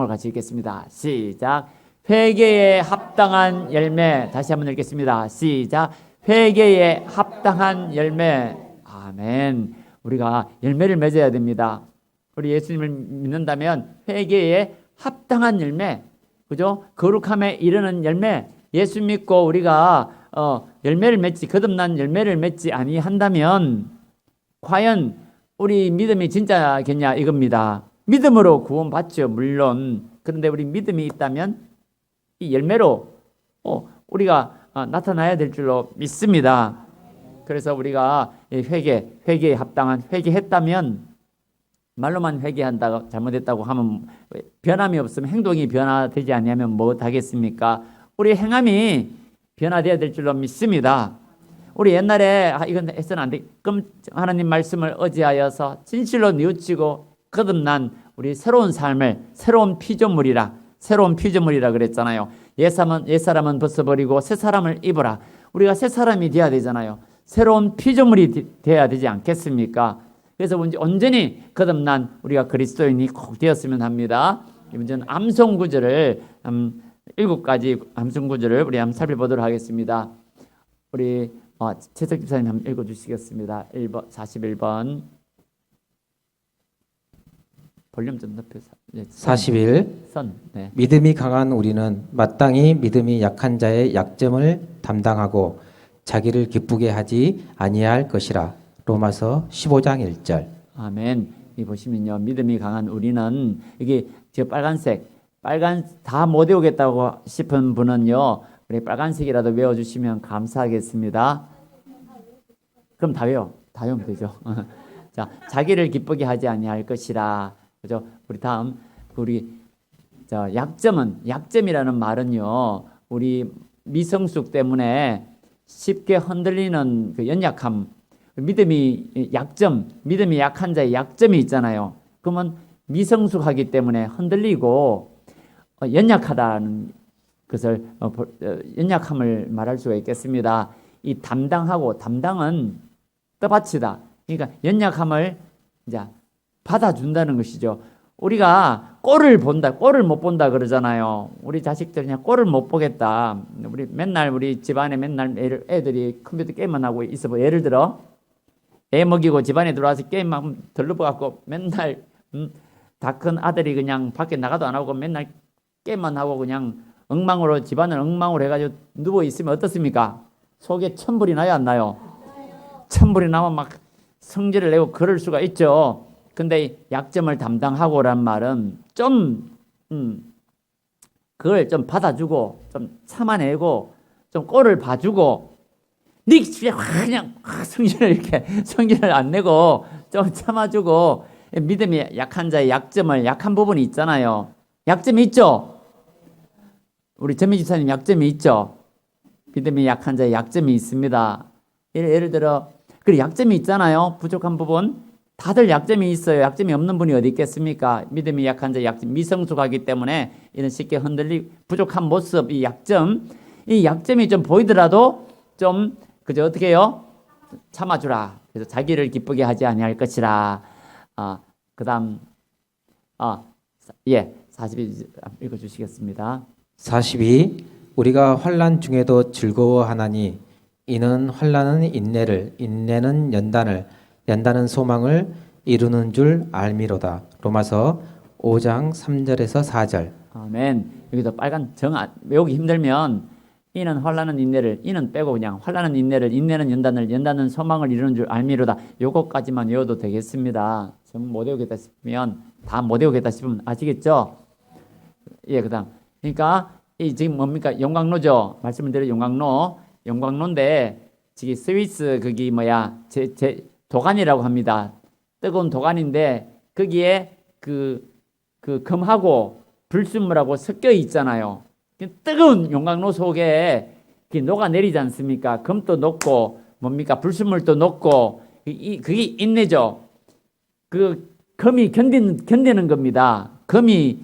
같이 읽겠습니다. 시작. 회개에 합당한 열매. 다시 한번 읽겠습니다. 시작. 회개에 합당한 열매. 아멘. 우리가 열매를 맺어야 됩니다. 우리 예수님을 믿는다면 회개에 합당한 열매, 그죠? 거룩함에 이르는 열매. 예수 믿고 우리가 열매를 맺지, 거듭난 열매를 맺지 아니한다면 과연 우리 믿음이 진짜겠냐 이겁니다. 믿음으로 구원받죠, 물론. 그런데 우리 믿음이 있다면 이 열매로 우리가 나타나야 될 줄로 믿습니다. 그래서 우리가 회개에 합당한 회개했다면, 말로만 회개한다고 잘못했다고 하면 변함이 없으면, 행동이 변화되지 아니하면 못하겠습니까? 우리 행함이 변화되어야 될 줄로 믿습니다. 우리 옛날에 이건 해서는 안 돼. 그럼 하나님 말씀을 의지하여서 진실로 뉘우치고 거듭난 우리 새로운 삶을 새로운 피조물이라 그랬잖아요. 옛사람은 벗어버리고 새 사람을 입어라. 우리가 새 사람이 되어야 되잖아요. 새로운 피조물이 되어야 되지 않겠습니까? 그래서 온전히 거듭난 우리가 그리스도인이 꼭 되었으면 합니다. 이번 암송 구절을 7가지 암송 구절을 우리 한번 살펴보도록 하겠습니다. 우리 최석 집사님 한번 읽어주시겠습니다. 41번 볼륨 좀 높여서. 41. 네. 믿음이 강한 우리는 마땅히 믿음이 약한 자의 약점을 담당하고 자기를 기쁘게 하지 아니할 것이라. 로마서 15장 1절. 아멘. 이 보시면요, 믿음이 강한 우리는, 이게 저 빨간 다 못 외우겠다고 싶은 분은요, 우리 빨간색이라도 외워주시면 감사하겠습니다. 그럼 다 외우면 되죠. 자, 자기를 기쁘게 하지 아니할 것이라. 그죠? 우리 다음, 약점이라는 말은요, 우리 미성숙 때문에 쉽게 흔들리는 그 연약함, 믿음이 약한 자의 약점이 있잖아요. 그러면 미성숙하기 때문에 흔들리고 연약하다는 것을 연약함을 말할 수가 있겠습니다. 이 담당은 떠받치다. 그러니까 연약함을 이제 받아준다는 것이죠. 우리가 꼴을 못 본다 그러잖아요. 우리 자식들 그냥 꼴을 못 보겠다. 우리 집안에 맨날 애들이 컴퓨터 게임만 하고 있어. 예를 들어 애 먹이고 집안에 들어와서 게임만 덜러버갖고 맨날 다 큰 아들이 그냥 밖에 나가도 안 하고 맨날 게임만 하고 그냥 집안을 엉망으로 해가지고 누워 있으면 어떻습니까? 속에 천불이 나요, 안 나요? 천불이 나면 막 성질을 내고 그럴 수가 있죠. 근데 약점을 담당하고란 말은 그걸 좀 받아주고 좀 참아내고 좀 꼴을 봐주고, 그냥 성질을 안 내고 좀 참아주고, 믿음이 약한 자의 약한 부분이 있잖아요. 약점이 있죠? 우리 전미 집사님 약점이 있죠? 믿음이 약한 자의 약점이 있습니다. 예를 들어, 약점이 있잖아요. 부족한 부분. 다들 약점이 있어요. 약점이 없는 분이 어디 있겠습니까? 믿음이 약한 자의 약점, 미성숙하기 때문에 이런 쉽게 흔들리고 부족한 모습, 이 약점이 좀 보이더라도 그저 어떻게 해요? 참아주라. 그래서 자기를 기쁘게 하지 아니할 것이라. 그 다음 42 읽어주시겠습니다. 42. 우리가 환난 중에도 즐거워하나니 이는 환난은 인내를, 인내는 연단은 소망을 이루는 줄 알미로다. 로마서 5장 3절에서 4절. 아멘. 여기서 빨간 외우기 힘들면 이는 환난은 인내를, 이는 빼고 그냥 환난은 인내를, 인내는 연단은 소망을 이루는 줄 알미로다. 요거까지만 외워도 되겠습니다. 좀 못 외우겠다 싶으면, 다 못 외우겠다 싶으면 아시겠죠? 그다음. 그러니까 이 지금 뭡니까? 용광로죠. 말씀을 드린 용광로인데 지금 스위스 도가니라고 합니다. 뜨거운 도가니인데 거기에 그 금하고 불순물하고 섞여 있잖아요. 뜨거운 용광로 속에 녹아내리지 않습니까? 금도 녹고 불순물도 녹고, 그게 인내죠. 그 금이 견디는 겁니다. 금이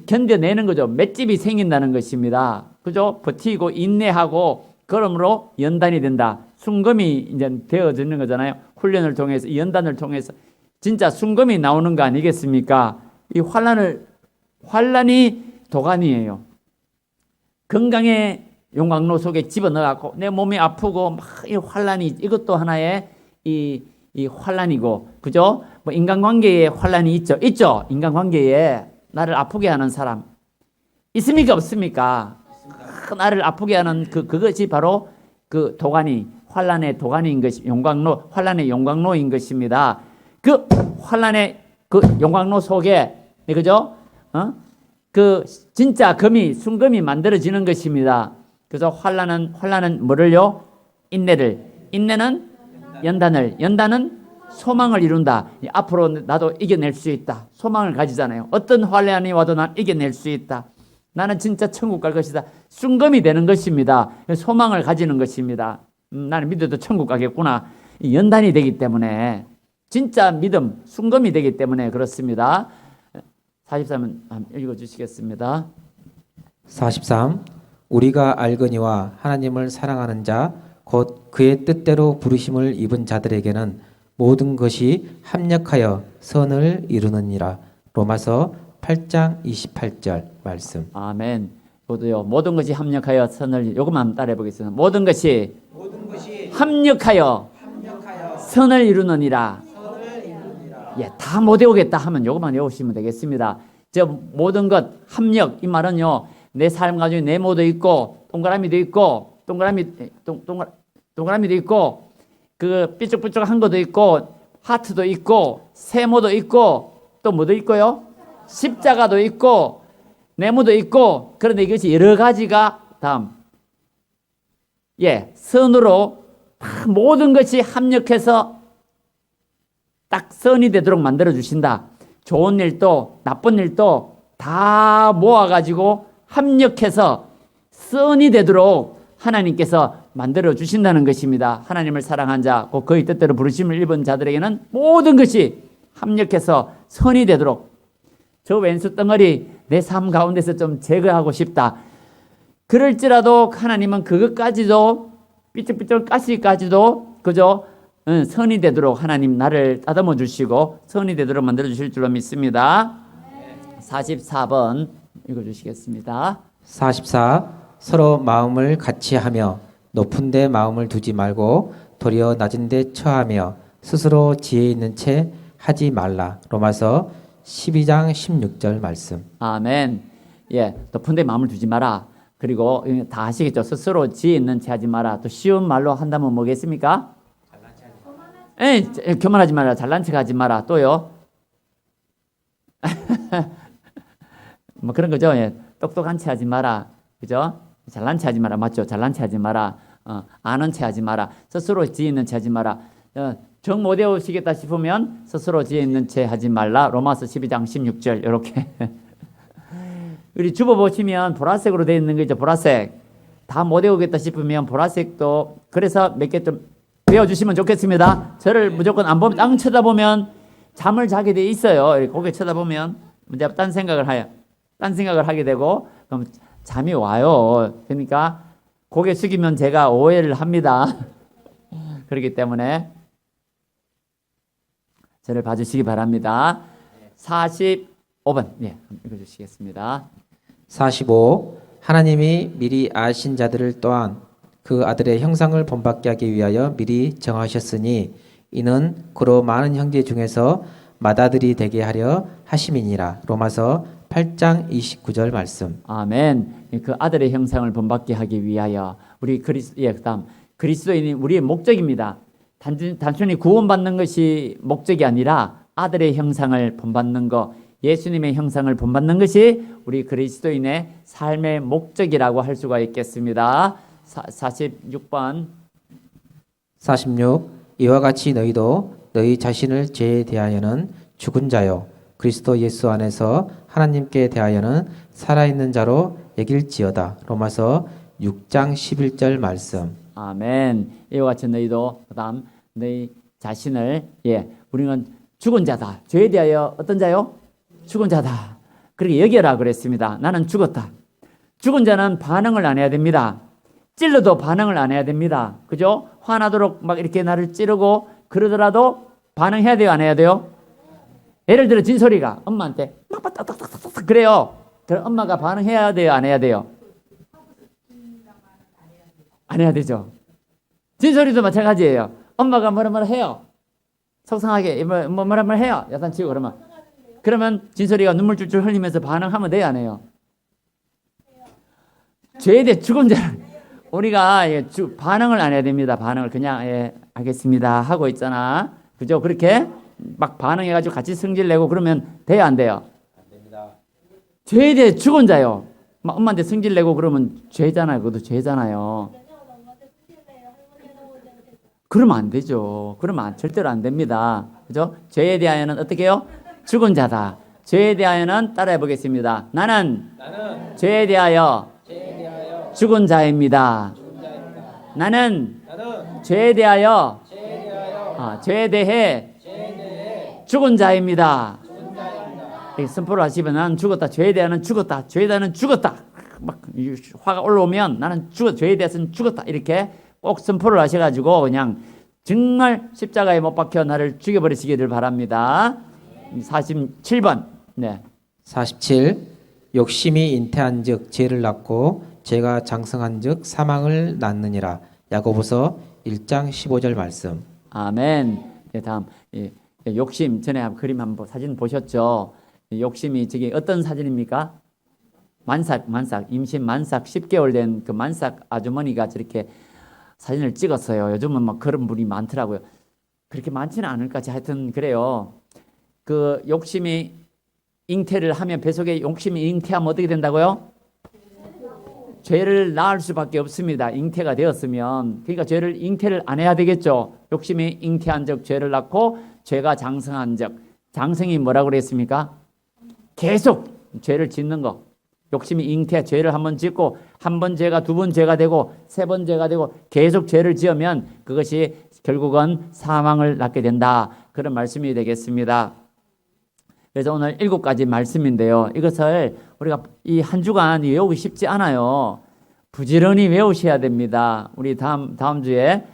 견뎌내는 거죠. 맷집이 생긴다는 것입니다. 그죠? 버티고 인내하고 그러므로 연단이 된다. 순금이 이제 되어지는 거잖아요. 훈련을 통해서, 연단을 통해서 진짜 순금이 나오는 거 아니겠습니까? 이 환난을 환란이 도가니예요. 건강의 용광로 속에 집어넣어갖고 내 몸이 아프고 막 이 환란이 이것도 하나의 이 환란이고, 그죠? 뭐 인간관계에 환란이 있죠. 인간관계에 나를 아프게 하는 사람 있습니까? 없습니까? 나를 아프게 하는 그것이 바로 그 도가니, 환란의 도가니인 것이 환란의 용광로인 것입니다. 그 환란의 그 용광로 속에, 그죠? 그 진짜 순금이 만들어지는 것입니다. 그래서 환란은 뭐를요? 인내는 연단은 소망을 이룬다. 앞으로 나도 이겨낼 수 있다. 소망을 가지잖아요. 어떤 환란이 와도 난 이겨낼 수 있다. 나는 진짜 천국 갈 것이다. 순금이 되는 것입니다. 소망을 가지는 것입니다. 나는 믿어도 천국 가겠구나. 연단이 되기 때문에, 진짜 믿음, 순금이 되기 때문에 그렇습니다. 43은 읽어주시겠습니다. 43. 우리가 알거니와 하나님을 사랑하는 자 곧 그의 뜻대로 부르심을 입은 자들에게는 모든 것이 합력하여 선을 이루느니라. 로마서 8장 28절 말씀. 아멘. 저도요, 모든 것이 합력하여 선을, 요것만 따라해 보겠습니다. 모든 것이 합력하여 선을 이루느니라. 예, 다 못 외우겠다 하면 요것만 외우시면 되겠습니다. 저 모든 것 합력, 이 말은요, 내 삶 가지고 네모도 있고 동그라미도 있고 동그라미도 있고 그 삐쭉삐쭉한 것도 있고 하트도 있고 세모도 있고 또 뭐도 있고요, 십자가도 있고 네모도 있고. 그런데 이것이 여러 가지가 선으로 모든 것이 합력해서 딱 선이 되도록 만들어 주신다. 좋은 일도 나쁜 일도 다 모아가지고 합력해서 선이 되도록 하나님께서 만들어 주신다는 것입니다. 하나님을 사랑한 자, 곧 그의 뜻대로 부르심을 입은 자들에게는 모든 것이 합력해서 선이 되도록. 저 왼수 덩어리 내 삶 가운데서 좀 제거하고 싶다. 그럴지라도 하나님은 그것까지도 삐쩍삐쩍 가시까지도 그죠? 선이 되도록 하나님 나를 따듬어 주시고 선이 되도록 만들어 주실 줄로 믿습니다. 44번 읽어주시겠습니다. 44. 서로 마음을 같이 하며 높은 데 마음을 두지 말고 도리어 낮은 데 처하며 스스로 지혜 있는 채 하지 말라. 로마서 12장 16절 말씀. 아멘. 예, 높은 데 마음을 두지 마라. 그리고 다 아시겠죠? 스스로 지혜 있는 채 하지 마라. 또 쉬운 말로 한다면 뭐겠습니까? 교만하지 마라. 잘난 척 하지 마라. 또요? 뭐 그런 거죠. 예, 똑똑한 체 하지 마라. 그죠? 잘난 체 하지 마라. 맞죠? 잘난 체 하지 마라. 아는 체 하지 마라. 스스로 지혜 있는 체 하지 마라. 정 못 외우시겠다 싶으면 스스로 지혜 있는 체 하지 말라. 로마서 12장 16절 이렇게. 우리 주보 보시면 보라색으로 되어 있는 거 있죠. 보라색. 다 못 외우겠다 싶으면 보라색도 그래서 몇 개 좀 외워주시면 좋겠습니다. 저를 무조건 안 보면 땅 쳐다보면 잠을 자게 돼 있어요. 고개 쳐다보면 문제 딴 생각을 하게 되고 그럼 잠이 와요. 그러니까 고개 숙이면 제가 오해를 합니다. 그렇기 때문에 저를 봐주시기 바랍니다. 45번 읽어주시겠습니다. 45. 하나님이 미리 아신 자들을 또한 그 아들의 형상을 본받게 하기 위하여 미리 정하셨으니 이는 그로 많은 형제 중에서 맏아들이 되게 하려 하심이니라. 로마서 8장 29절 말씀. 아멘. 그 아들의 형상을 본받게 하기 위하여 우리 그다음 그리스도인이 우리의 목적입니다. 단순히 구원받는 것이 목적이 아니라 아들의 형상을 본받는 것, 예수님의 형상을 본받는 것이 우리 그리스도인의 삶의 목적이라고 할 수가 있겠습니다. 46번. 46. 이와 같이 너희도 너희 자신을 죄에 대하여는 죽은 자요 그리스도 예수 안에서 하나님께 대하여는 살아있는 자로 여길지어다. 로마서 6장 11절 말씀. 아멘. 이와 같이 너희도 그다음 너희 자신을 우리는 죽은 자다. 죄에 대하여 어떤 자요? 죽은 자다. 그렇게 여겨라 그랬습니다. 나는 죽었다. 죽은 자는 반응을 안 해야 됩니다. 찔러도 반응을 안 해야 됩니다. 그죠? 화나도록 막 이렇게 나를 찌르고 그러더라도 반응해야 돼요? 안 해야 돼요? 예를 들어 진솔이가 엄마한테 막 딱딱딱딱 그래요. 그럼 엄마가 반응해야 돼요, 안 해야 돼요? 안 해야 되죠. 진솔이도 마찬가지예요. 엄마가 뭐라 해요. 속상하게 뭐라 해요. 야단치고 그러면 진솔이가 눈물 줄줄 흘리면서 반응하면 돼요, 안 해요? 죄에 대해 죽은 자는 우리가 반응을 안 해야 됩니다. 반응을 그냥 알겠습니다 하고 있잖아. 그죠? 그렇게 막 반응해가지고 같이 성질 내고 그러면 돼요, 안 돼요? 안 됩니다. 죄에 대해 죽은 자요. 막 엄마한테 성질 내고 그러면 죄잖아요. 그것도 죄잖아요. 그러면 안 되죠. 그러면 절대로 안 됩니다. 그죠? 죄에 대하여는 어떻게 해요? 죽은 자다. 죄에 대하여는 따라해 보겠습니다. 나는 죄에 대하여 죽은 자입니다. 나는 죄에 대하여 죄에 대해 죽은 자입니다. 선포를 하시면 나는 죽었다. 죄에 대하여는 죽었다. 죄에 대하여는 죽었다. 막 화가 올라오면 나는 죄에 대해서는 죽었다. 이렇게 꼭 선포를 하셔가지고 그냥 정말 십자가에 못 박혀 나를 죽여버리시기를 바랍니다. 47번. 네. 47. 욕심이 잉태한 즉 죄를 낳고 죄가 장성한 즉 사망을 낳느니라. 야고보서 1장 15절 말씀. 아멘. 네, 다음 욕심. 전에 그림 한번 사진 보셨죠? 욕심이 저게 어떤 사진입니까? 만삭 임신 만삭 10개월 된 그 만삭 아주머니가 저렇게 사진을 찍었어요. 요즘은 막 그런 분이 많더라고요. 그렇게 많지는 않을까? 하여튼 그래요. 그 욕심이 잉태를 하면 뱃속에 욕심이 잉태하면 어떻게 된다고요? 죄를 낳을 수밖에 없습니다. 잉태가 되었으면. 그러니까 죄를 잉태를 안 해야 되겠죠. 욕심이 잉태한 적 죄를 낳고 죄가 장성한 적. 장성이 뭐라고 그랬습니까? 계속 죄를 짓는 거. 욕심이 잉태, 죄를 한 번 짓고 한 번 죄가 두 번 죄가 되고 세 번 죄가 되고 계속 죄를 지으면 그것이 결국은 사망을 낳게 된다. 그런 말씀이 되겠습니다. 그래서 오늘 7가지 말씀인데요. 이것을 우리가 이 한 주간 외우기 쉽지 않아요. 부지런히 외우셔야 됩니다. 우리 다음 주에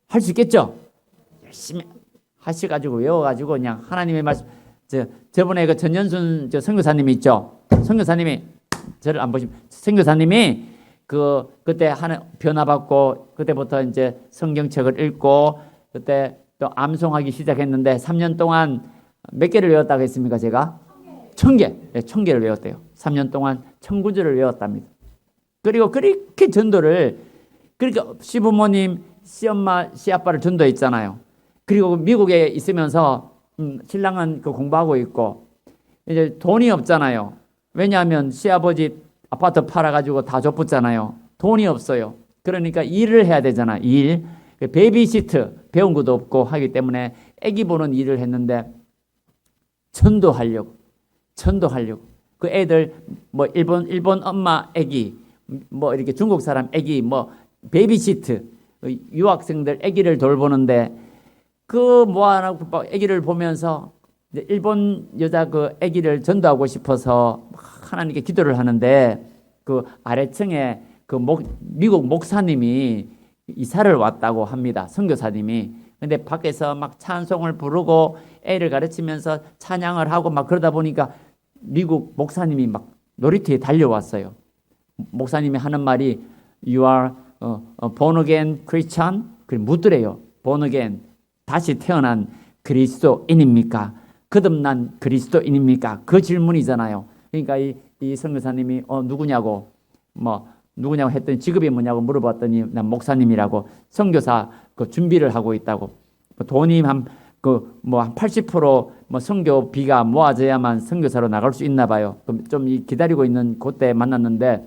할 수 있겠죠? 열심히 하셔가지고 외워가지고 그냥 하나님의 말씀. 저번에 그 전연순 선교사님이 있죠. 선교사님이 저를 안 보시면 선교사님이 그때 하는 변화 받고 그때부터 이제 성경책을 읽고 그때 또 암송하기 시작했는데 3년 동안 몇 개를 외웠다고 했습니까? 제가 1000개, 1000개를 외웠대요. 3년 동안 1000구절을 외웠답니다. 그리고 그렇게 전도를 그러니까 시부모님, 시엄마, 시아빠를 전도했잖아요. 그리고 미국에 있으면서 신랑은 공부하고 있고 이제 돈이 없잖아요. 왜냐하면 시아버지 아파트 팔아가지고 다 줬붙잖아요. 돈이 없어요. 그러니까 일을 해야 되잖아. 일. 베이비시트 배운 것도 없고 하기 때문에 애기 보는 일을 했는데 전도하려고 그 애들 뭐 일본 엄마 애기 뭐 이렇게 중국 사람 애기 뭐 베이비시트 유학생들 애기를 돌보는데 모아놓고 애기를 보면서 일본 여자 그 애기를 전도하고 싶어서 하나님께 기도를 하는데 그 아래층에 미국 목사님이 이사를 왔다고 합니다. 선교사님이. 근데 밖에서 막 찬송을 부르고 애를 가르치면서 찬양을 하고 막 그러다 보니까 미국 목사님이 막 놀이터에 달려왔어요. 목사님이 하는 말이 You are born again Christian? 그 묻더래요. born again. 다시 태어난 그리스도인입니까? 거듭난 그리스도인입니까? 그 질문이잖아요. 그러니까 이 선교사님이 누구냐고 했더니 직업이 뭐냐고 물어봤더니 난 목사님이라고 선교사 준비를 하고 있다고. 돈이 한 80% 선교비가 모아져야만 선교사로 나갈 수 있나 봐요. 그럼 좀 기다리고 있는 그때 만났는데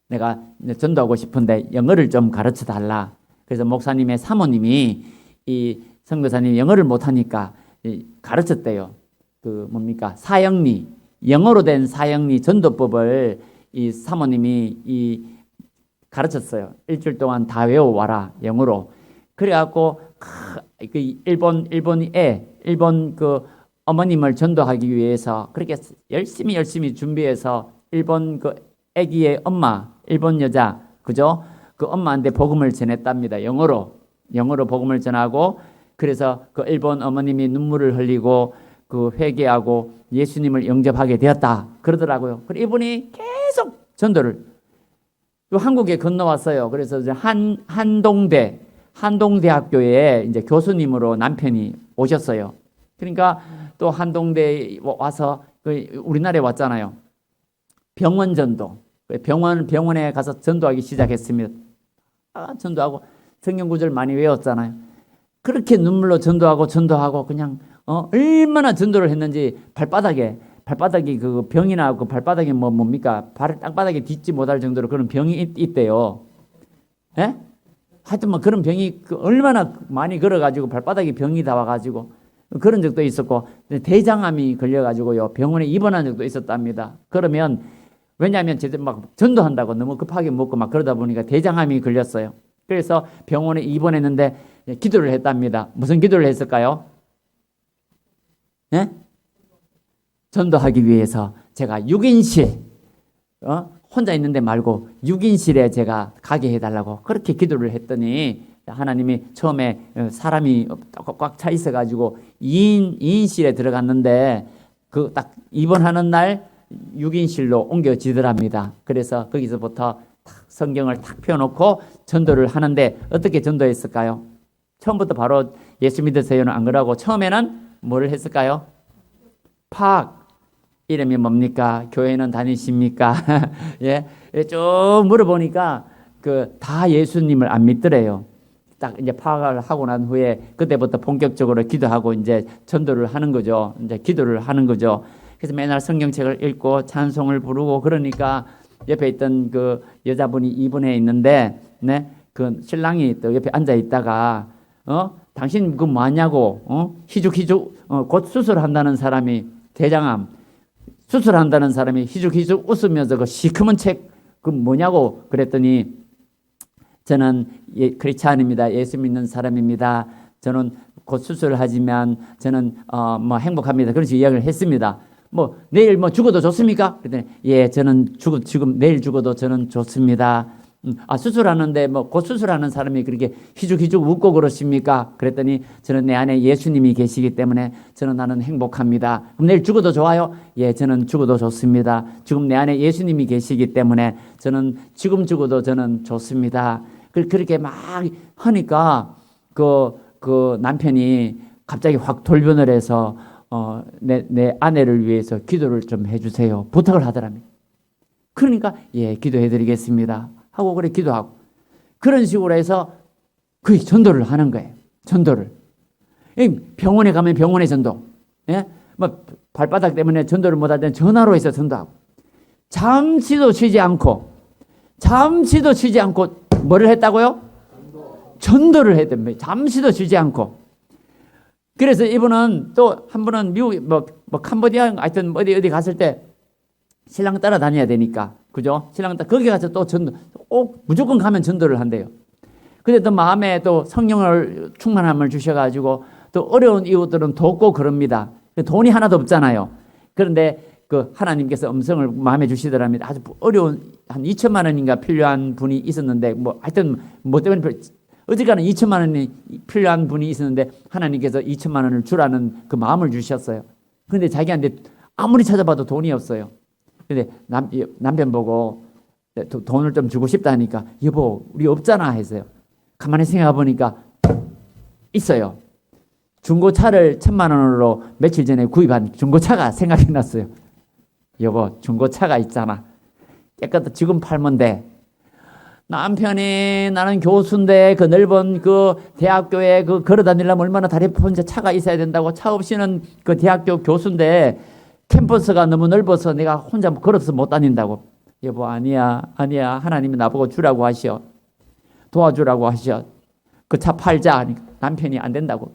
내가 전도하고 싶은데 영어를 좀 가르쳐 달라. 그래서 목사님의 사모님이 이 선교사님이 영어를 못하니까 가르쳤대요. 사형리, 영어로 된 사형리 전도법을 이 사모님이 가르쳤어요. 일주일 동안 다 외워와라, 영어로. 그래갖고 일본 어머님을 전도하기 위해서 그렇게 열심히 준비해서 일본 아기의 엄마, 일본 여자, 그죠? 그 엄마한테 복음을 전했답니다. 영어로 복음을 전하고 그래서 그 일본 어머님이 눈물을 흘리고 회개하고 예수님을 영접하게 되었다 그러더라고요. 그리고 이분이 계속 전도를 또 한국에 건너왔어요. 그래서 이제 한동대학교에 이제 교수님으로 남편이 오셨어요. 그러니까 또 한동대에 와서 우리나라에 왔잖아요. 병원 전도. 병원에 가서 전도하기 시작했습니다. 전도하고 성경 구절 많이 외웠잖아요. 그렇게 눈물로 전도하고 그냥 얼마나 전도를 했는지 발바닥이 그 병이나 그 발바닥이 뭡니까? 발을 땅바닥에 딛지 못할 정도로 그런 병이 있대요. 예? 하여튼 뭐 그런 병이 얼마나 많이 걸어가지고 발바닥에 병이 다 와가지고 그런 적도 있었고 대장암이 걸려가지고요 병원에 입원한 적도 있었답니다. 그러면 왜냐하면 제가 막 전도한다고 너무 급하게 먹고 막 그러다 보니까 대장암이 걸렸어요. 그래서 병원에 입원했는데 기도를 했답니다. 무슨 기도를 했을까요? 예? 전도하기 위해서 제가 6인실 혼자 있는데 말고 6인실에 제가 가게 해달라고 그렇게 기도를 했더니 하나님이 처음에 사람이 꽉 차 있어가지고 2인실에 들어갔는데 그 딱 입원하는 날 6인실로 옮겨지더랍니다. 그래서 거기서부터 성경을 탁 펴놓고 전도를 하는데 어떻게 전도했을까요? 처음부터 바로 예수 믿으세요는 안 그러고 처음에는 뭐를 했을까요? 이름이 뭡니까? 교회는 다니십니까? 예, 쭉 물어보니까 다 예수님을 안 믿더래요. 딱 이제 파악을 하고 난 후에 그때부터 본격적으로 기도하고 이제 전도를 하는 거죠. 이제 기도를 하는 거죠. 그래서 맨날 성경책을 읽고 찬송을 부르고 그러니까 옆에 있던 그 여자분이 입원해 있는데, 네, 그 신랑이 또 옆에 앉아 있다가 당신 그 뭐하냐고 희죽희죽 곧 수술한다는 사람이 대장암 수술한다는 사람이 희죽희죽 웃으면서 그 시커먼 책 그 뭐냐고 그랬더니 저는 크리스찬입니다. 예수 믿는 사람입니다. 저는 곧 수술하지만 저는 뭐 행복합니다. 그런 식으로 이야기를 했습니다. 뭐 내일 뭐 죽어도 좋습니까? 그랬더니 예, 저는 지금 내일 죽어도 저는 좋습니다. 수술하는데 뭐 곧 수술하는 사람이 그렇게 희죽희죽 웃고 그러십니까? 그랬더니 저는 내 안에 예수님이 계시기 때문에 나는 행복합니다. 그럼 내일 죽어도 좋아요? 예, 저는 죽어도 좋습니다. 지금 내 안에 예수님이 계시기 때문에 저는 지금 죽어도 저는 좋습니다. 그렇게 막 하니까 그 남편이 갑자기 확 돌변을 해서 내 아내를 위해서 기도를 좀 해주세요. 부탁을 하더랍니다. 그러니까 예, 기도해드리겠습니다. 하고 그래 기도하고 그런 식으로 해서 그 전도를 하는 거예요. 전도를. 병원에 가면 병원에 전도. 예? 뭐 발바닥 때문에 전도를 못할 때는 전화로 해서 전도하고 잠시도 쉬지 않고 뭐를 했다고요? 전도를 했답니다. 잠시도 쉬지 않고. 그래서 이분은 또 한 분은 미국 뭐 캄보디아 하여튼 어디 갔을 때 신랑 따라다녀야 되니까 그죠? 신랑 거기 가서 또 전도 꼭 무조건 가면 전도를 한대요. 근데 또 마음에 또 성령을 충만함을 주셔가지고 또 어려운 이웃들은 돕고 그럽니다. 돈이 하나도 없잖아요. 그런데 그 하나님께서 음성을 마음에 주시더랍니다. 아주 어려운 한 2천만 원인가 필요한 분이 있었는데 뭐 하여튼 뭐 때문에 어지간한 2천만 원이 필요한 분이 있었는데 하나님께서 2천만 원을 주라는 그 마음을 주셨어요. 그런데 자기한테 아무리 찾아봐도 돈이 없어요. 근데 남편 보고 돈을 좀 주고 싶다 하니까 여보 우리 없잖아 했어요. 가만히 생각해 보니까 있어요. 중고차를 1,000만 원으로 며칠 전에 구입한 중고차가 생각이 났어요. 여보 중고차가 있잖아. 깨끗하게 지금 팔면 돼. 남편이 나는 교수인데 그 넓은 그 대학교에 그 걸어 다니려면 얼마나 다리 혼자 차가 있어야 된다고. 차 없이는 그 대학교 교수인데 캠퍼스가 너무 넓어서 내가 혼자 걸어서 못 다닌다고. 여보 아니야 하나님이 나보고 주라고 하시오. 도와주라고 하시오. 그 차 팔자 하니까 남편이 안 된다고.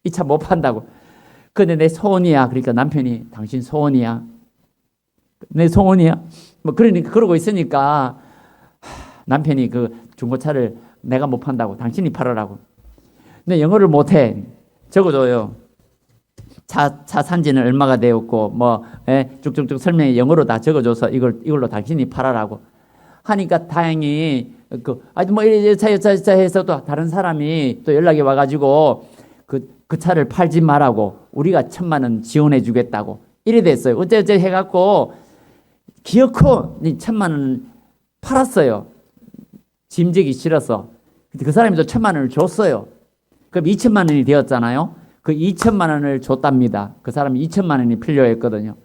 이 차 못 판다고. 근데 내 소원이야. 그러니까 남편이 당신 소원이야. 내 소원이야. 뭐 그러니까 그러고 있으니까 남편이 그 중고차를 내가 못 판다고 당신이 팔으라고. 근데 영어를 못해. 적어줘요. 차 산지는 얼마가 되었고 뭐 쭉쭉쭉 설명에 영어로 다 적어줘서 이걸로 당신이 팔아라고 하니까 다행히 아주 뭐 여차 해서 또 다른 사람이 또 연락이 와가지고 그 차를 팔지 말라고 우리가 1,000만 원 지원해 주겠다고 이래 됐어요. 어째 해갖고 기어코 1,000만 원을 팔았어요. 짐지기 싫어서. 근데 그 사람이 또 1,000만 원을 줬어요. 그럼 2,000만 원이 되었잖아요. 그 2,000만 원을 줬답니다. 그 사람이 2,000만 원이 필요했거든요.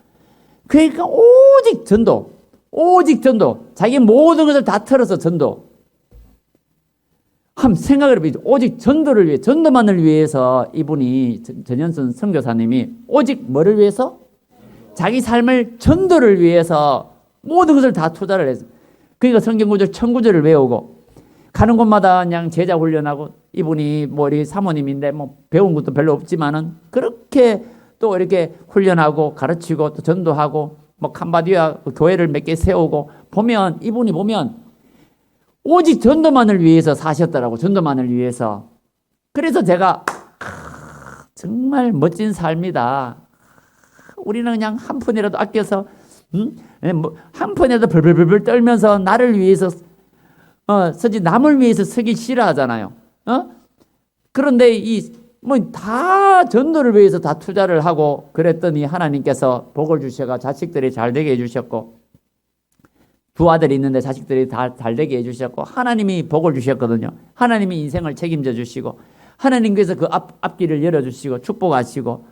그러니까 오직 전도, 오직 전도, 자기 모든 것을 다 털어서 전도. 한번 생각을 해보죠. 오직 전도를 위해, 전도만을 위해서 이분이 전현선 선교사님이 오직 뭐를 위해서? 자기 삶을 전도를 위해서 모든 것을 다 투자를 했어요. 그러니까 성경구절 1,000구절을 외우고 가는 곳마다 그냥 제자 훈련하고, 이분이 뭐 우리 사모님인데 뭐 배운 것도 별로 없지만은 그렇게 또 이렇게 훈련하고 가르치고 또 전도하고 뭐 캄바디아 교회를 몇 개 세우고 보면, 이분이 보면 오직 전도만을 위해서 사셨더라고. 전도만을 위해서. 그래서 제가 정말 멋진 삶이다. 우리는 그냥 한 푼이라도 아껴서 한 푼이라도 벌벌벌 떨면서 나를 위해서 서지 남을 위해서 쓰기 싫어하잖아요. 그런데 뭐 다 전도를 위해서 다 투자를 하고 그랬더니 하나님께서 복을 주셔가 자식들이 잘 되게 해주셨고, 두 아들이 있는데 자식들이 다 잘 되게 해주셨고, 하나님이 복을 주셨거든요. 하나님이 인생을 책임져 주시고, 하나님께서 그 앞길을 열어주시고 축복하시고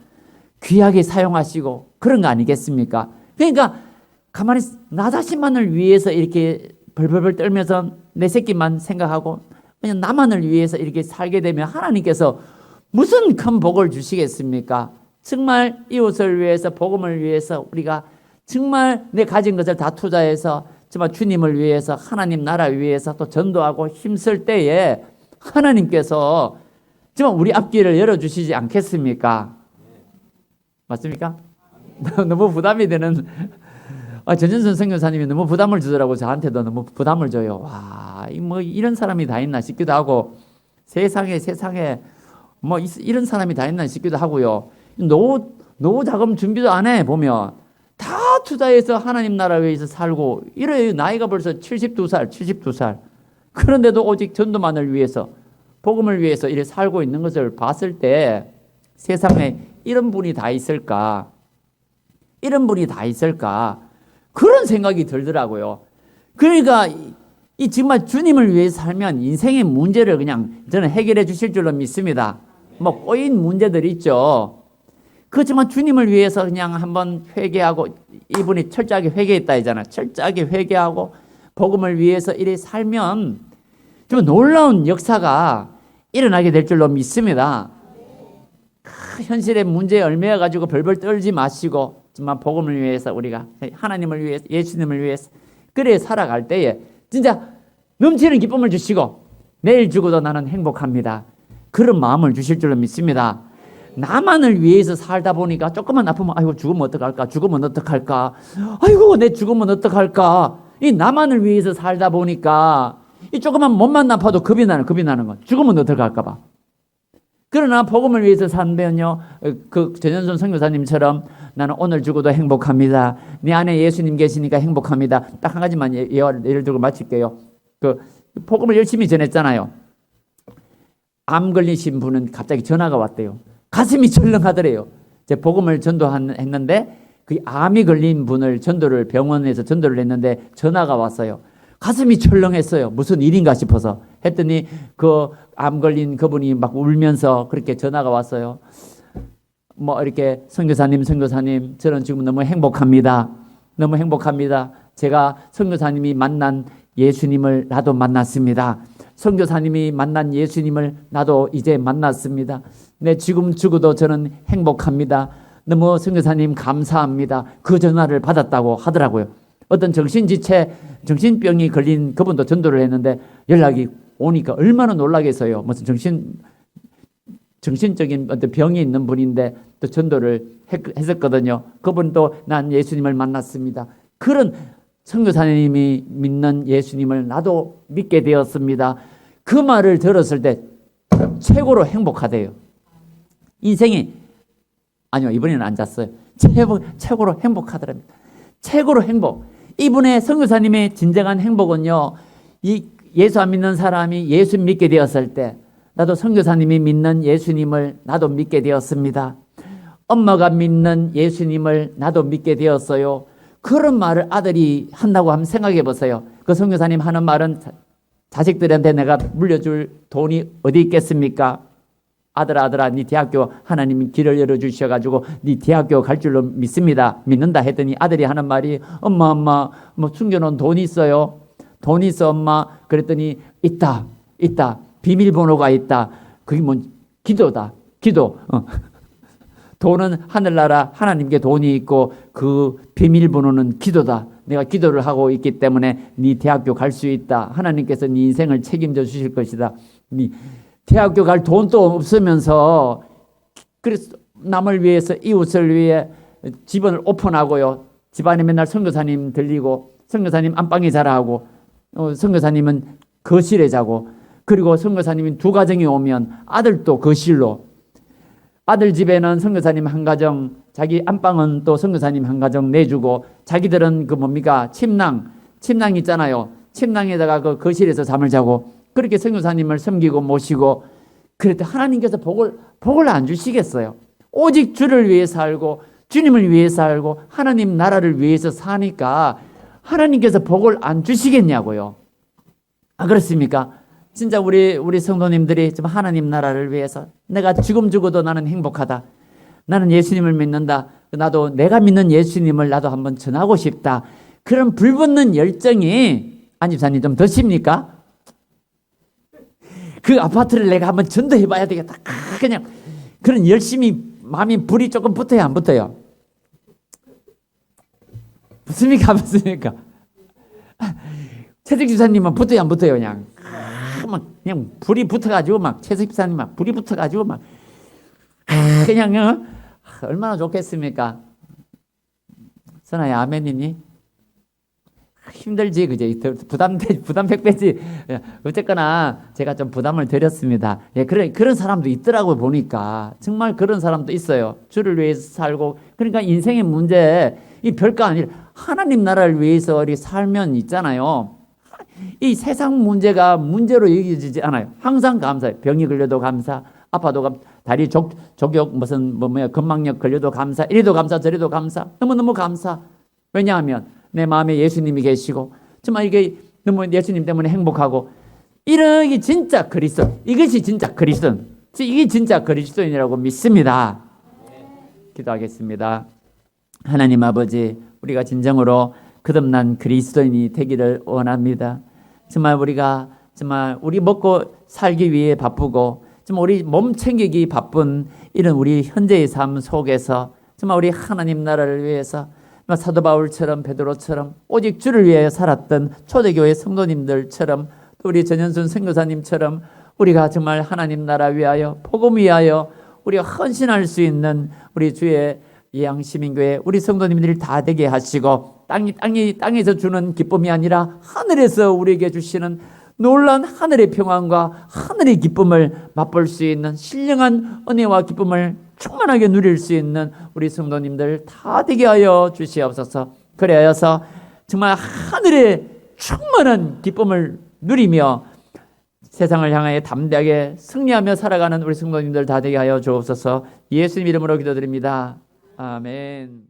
귀하게 사용하시고 그런 거 아니겠습니까? 그러니까 가만히 나 자신만을 위해서 이렇게 벌벌벌 떨면서 내 새끼만 생각하고 그냥 나만을 위해서 이렇게 살게 되면 하나님께서 무슨 큰 복을 주시겠습니까? 정말 이웃을 위해서, 복음을 위해서 우리가 정말 내 가진 것을 다 투자해서 정말 주님을 위해서, 하나님 나라 위해서 또 전도하고 힘쓸 때에 하나님께서 정말 우리 앞길을 열어주시지 않겠습니까? 맞습니까? 너무 부담이 되는, 전현선 선교사님이 너무 부담을 주더라고. 저한테도 너무 부담을 줘요. 와, 뭐 이런 사람이 다 있나 싶기도 하고, 세상에 뭐 이런 사람이 다 있나 싶기도 하고요. 노후 자금 준비도 안 해 보면 다 투자해서 하나님 나라 위해서 살고 이래요. 나이가 벌써 72살. 그런데도 오직 전도만을 위해서, 복음을 위해서 이렇게 살고 있는 것을 봤을 때 세상에 이런 분이 다 있을까? 이런 분이 다 있을까? 그런 생각이 들더라고요. 그러니까 이 정말 주님을 위해서 살면 인생의 문제를 그냥 저는 해결해 주실 줄로 믿습니다. 뭐 꼬인 문제들 있죠. 그렇지만 주님을 위해서 그냥 한번 회개하고, 이분이 철저하게 회개했다 했잖아요. 철저하게 회개하고 복음을 위해서 이렇게 살면 좀 놀라운 역사가 일어나게 될 줄로 믿습니다. 현실의 문제에 얽매여 가지고 벌벌 떨지 마시고 정말 복음을 위해서, 우리가 하나님을 위해서, 예수님을 위해서 그래 살아갈 때에 진짜 넘치는 기쁨을 주시고 내일 죽어도 나는 행복합니다. 그런 마음을 주실 줄로 믿습니다. 나만을 위해서 살다 보니까 조금만 아프면 아이고 죽으면 어떡할까? 죽으면 어떡할까? 아이고 내 죽으면 어떡할까? 이 나만을 위해서 살다 보니까 이 조금만 몸만 아파도 겁이 나는 거. 죽으면 어떡할까 봐. 그러나 복음을 위해서 산다면요, 그 전현선 선교사님처럼 나는 오늘 죽어도 행복합니다. 내 안에 예수님 계시니까 행복합니다. 딱 한 가지만 예를 들고 마칠게요. 그 복음을 열심히 전했잖아요. 암 걸리신 분은 갑자기 전화가 왔대요. 가슴이 철렁하더래요. 제 복음을 전도했는데 그 암이 걸린 분을 병원에서 전도를 했는데 전화가 왔어요. 가슴이 철렁했어요. 무슨 일인가 싶어서 했더니 그 암 걸린 그분이 막 울면서 그렇게 전화가 왔어요. 뭐 이렇게 선교사님 저는 지금 너무 행복합니다. 제가 선교사님이 만난 예수님을 나도 만났습니다. 선교사님이 만난 예수님을 나도 이제 만났습니다. 네, 지금 죽어도 저는 행복합니다. 너무 선교사님 감사합니다. 그 전화를 받았다고 하더라고요. 어떤 정신병이 걸린 그분도 전도를 했는데 연락이 오니까 얼마나 놀라겠어요. 무슨 정신적인 어떤 병이 있는 분인데 또 전도를 했었거든요. 그분도 난 예수님을 만났습니다. 그런 선교사님이 믿는 예수님을 나도 믿게 되었습니다. 그 말을 들었을 때 최고로 행복하대요. 인생이, 아니요, 이번에는 안 잤어요. 최고로 행복하더랍니다. 최고로 행복. 이분의 선교사님의 진정한 행복은요, 이 예수 안 믿는 사람이 예수 믿게 되었을 때 나도 선교사님이 믿는 예수님을 나도 믿게 되었습니다. 엄마가 믿는 예수님을 나도 믿게 되었어요. 그런 말을 아들이 한다고 한번 생각해 보세요. 그 선교사님 하는 말은 자식들한테 내가 물려줄 돈이 어디 있겠습니까? 아들아 네 대학교 하나님이 길을 열어주셔가지고 네 대학교 갈 줄로 믿는다 했더니 아들이 하는 말이 엄마 뭐 숨겨놓은 돈이 있어요? 돈 있어 엄마? 그랬더니 있다 비밀번호가 있다. 그게 뭐 기도다. 기도. 돈은 하늘나라 하나님께 돈이 있고 그 비밀번호는 기도다. 내가 기도를 하고 있기 때문에 네 대학교 갈 수 있다. 하나님께서 네 인생을 책임져 주실 것이다. 네 대학교 갈 돈도 없으면서 그래서 남을 위해서 이웃을 위해 집안을 오픈하고요. 집안에 맨날 선교사님 들리고 선교사님 안방에 자라고 선교사님은 거실에 자고 그리고 선교사님이 두 가정이 오면 아들도 거실로 아들 집에는 선교사님 한 가정 자기 안방은 또 선교사님 한 가정 내주고 자기들은 그 뭡니까 침낭 있잖아요. 침낭에다가 그 거실에서 잠을 자고 그렇게 선교사님을 섬기고 모시고 그랬더니 하나님께서 복을 안 주시겠어요. 오직 주를 위해 살고 주님을 위해 살고 하나님 나라를 위해서 사니까 하나님께서 복을 안 주시겠냐고요. 아 그렇습니까? 진짜 우리 성도님들이 좀 하나님 나라를 위해서 내가 지금 죽어도 나는 행복하다. 나는 예수님을 믿는다. 나도 내가 믿는 예수님을 나도 한번 전하고 싶다. 그런 불붙는 열정이 안 집사님 좀 드십니까? 그 아파트를 내가 한번 전도해 봐야 되겠다. 그냥 그런 열심히 마음이 불이 조금 붙어요, 안 붙어요? 붙습니까, 안 붙습니까? 최석 집사님은 붙어요, 안 붙어요? 그냥 불이 붙어가지고 막 최석 집사님 막 불이 붙어가지고 막 그냥 얼마나 좋겠습니까? 선아야 아멘이니? 힘들지, 그제? 부담 100배지. 어쨌거나, 제가 좀 부담을 드렸습니다. 예, 그런 사람도 있더라고요, 보니까. 정말 그런 사람도 있어요. 주를 위해서 살고. 그러니까 인생의 문제, 이 별거 아니라 하나님 나라를 위해서 우리 살면 있잖아요. 이 세상 문제가 문제로 여겨지지 않아요. 항상 감사해요. 병이 걸려도 감사, 아파도 다리 족역, 건망력 걸려도 감사, 이래도 감사, 저래도 감사. 너무너무 감사. 왜냐하면, 내 마음에 예수님이 계시고 정말 이게 너무 예수님 때문에 행복하고 이게 진짜 그리스도 이것이 진짜 그리스도 이게 진짜 그리스도인이라고 믿습니다. 기도하겠습니다. 하나님 아버지 우리가 진정으로 거듭난 그리스도인이 되기를 원합니다. 정말 우리가 정말 우리 먹고 살기 위해 바쁘고 정말 우리 몸 챙기기 바쁜 이런 우리 현재의 삶 속에서 정말 우리 하나님 나라를 위해서 사도 바울처럼 베드로처럼 오직 주를 위하여 살았던 초대교회 성도님들처럼 또 우리 전현순 선교사님처럼 우리가 정말 하나님 나라 위하여 복음 위하여 우리가 헌신할 수 있는 우리 주의 예양시민교회 우리 성도님들이 다 되게 하시고 땅에서 주는 기쁨이 아니라 하늘에서 우리에게 주시는 놀라운 하늘의 평안과 하늘의 기쁨을 맛볼 수 있는 신령한 은혜와 기쁨을 충만하게 누릴 수 있는 우리 성도님들 다 되게 하여 주시옵소서. 그래서 정말 하늘의 충만한 기쁨을 누리며 세상을 향하여 담대하게 승리하며 살아가는 우리 성도님들 다 되게 하여 주옵소서. 예수님 이름으로 기도드립니다. 아멘.